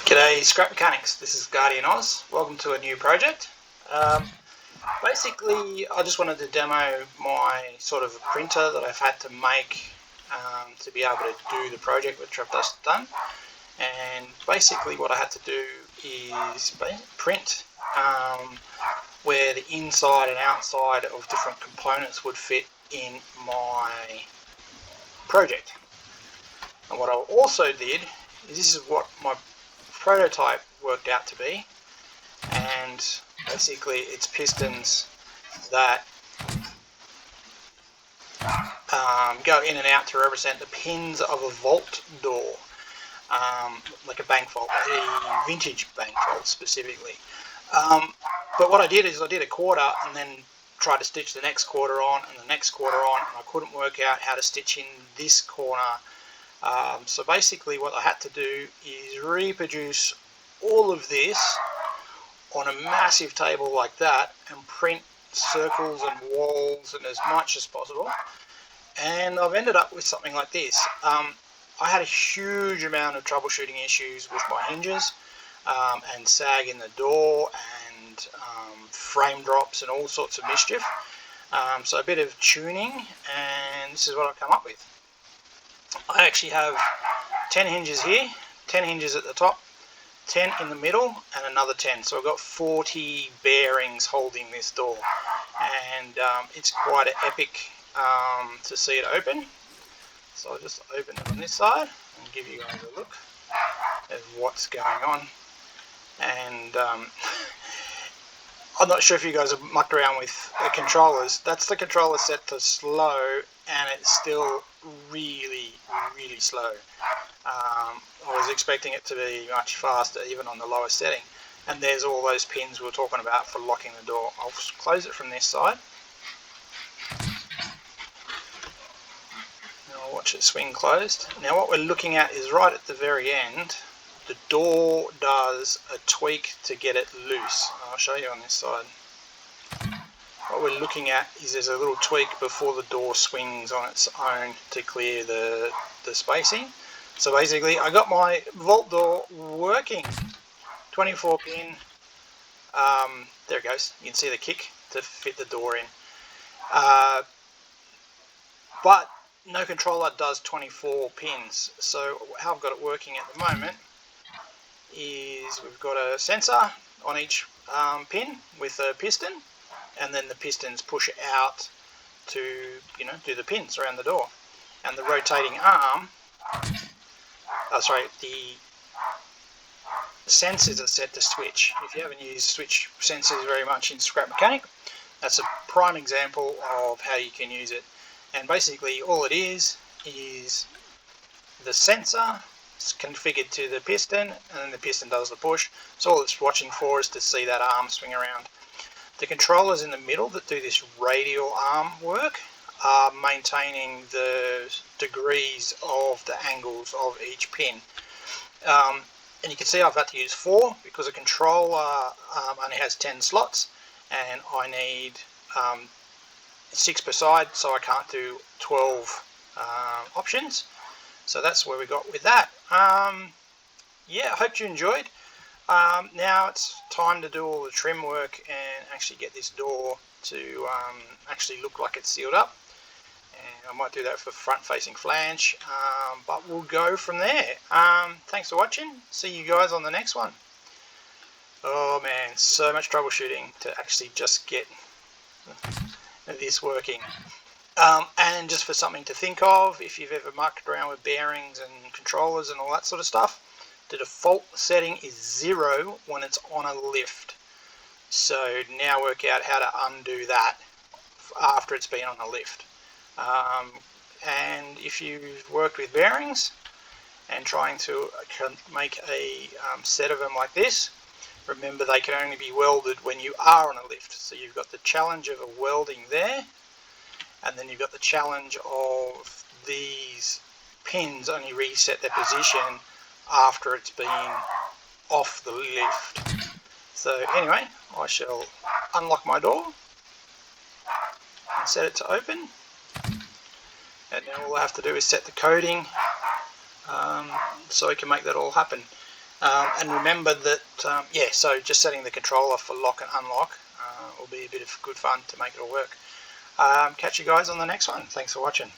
G'day Scrap Mechanics, this is Guardian Oz. Welcome to a new project. Basically, I just wanted to demo my sort of printer that I've had to make to be able to do the project which I've just done. And basically what I had to do is print where the inside and outside of different components would fit in my project. And what I also did is this is what my prototype worked out to be, and basically it's pistons that go in and out to represent the pins of a vault door, like a bank vault, a vintage bank vault specifically. But what I did is I did a quarter and then tried to stitch the next quarter on and the next quarter on, and I couldn't work out how to stitch in this corner. So basically what I had to do is reproduce all of this on a massive table like that and print circles and walls and as much as possible, and I've ended up with something like this. I had a huge amount of troubleshooting issues with my hinges and sag in the door and frame drops and all sorts of mischief. So a bit of tuning, and this is what I've come up with. I actually have 10 hinges here, 10 hinges at the top, 10 in the middle, and another 10. So I've got 40 bearings holding this door, and it's quite epic to see it open. So I'll just open it on this side and give you guys a look at what's going on. And I'm not sure if you guys have mucked around with the controllers. That's the controller set to slow, and it's still really slow. I was expecting it to be much faster even on the lower setting. And there's all those pins we were talking about for locking the door. I'll close it from this side. Now I'll watch it swing closed. Now what we're looking at is right at the very end, the door does a tweak to get it loose. I'll show you on this side. What we're looking at is there's a little tweak before the door swings on its own to clear the spacing. So basically I got my vault door working. 24 pin, there it goes, you can see the kick to fit the door in. But no controller does 24 pins. So how I've got it working at the moment is we've got a sensor on each pin with a piston, and then the pistons push out to, do the pins around the door. And the rotating arm, the sensors are set to switch. If you haven't used switch sensors very much in Scrap Mechanic, that's a prime example of how you can use it. And basically all it is the sensor is configured to the piston, and then the piston does the push. So all it's watching for is to see that arm swing around. The controllers in the middle that do this radial arm work are maintaining the degrees of the angles of each pin. And you can see I've had to use 4 because a controller only has 10 slots, and I need 6 per side, so I can't do 12 options. So that's where we got with that. Yeah, I hope you enjoyed. Now it's time to do all the trim work and actually get this door to actually look like it's sealed up. And I might do that for front facing flange, but we'll go from there. Thanks for watching. See you guys on the next one. Oh man, so much troubleshooting to actually just get this working. And just for something to think of, if you've ever mucked around with bearings and controllers and all that sort of stuff, the default setting is 0 when it's on a lift. So now work out how to undo that after it's been on a lift. And if you've worked with bearings and trying to make a set of them like this, remember they can only be welded when you are on a lift. So you've got the challenge of a welding there, and then you've got the challenge of these pins only reset their position after it's been off the lift. So anyway, I shall unlock my door and set it to open. It Now all I have to do is set the coding so I can make that all happen. And remember that, yeah, so just setting the controller for lock and unlock will be a bit of good fun to make it all work. Catch you guys on the next one. Thanks for watching.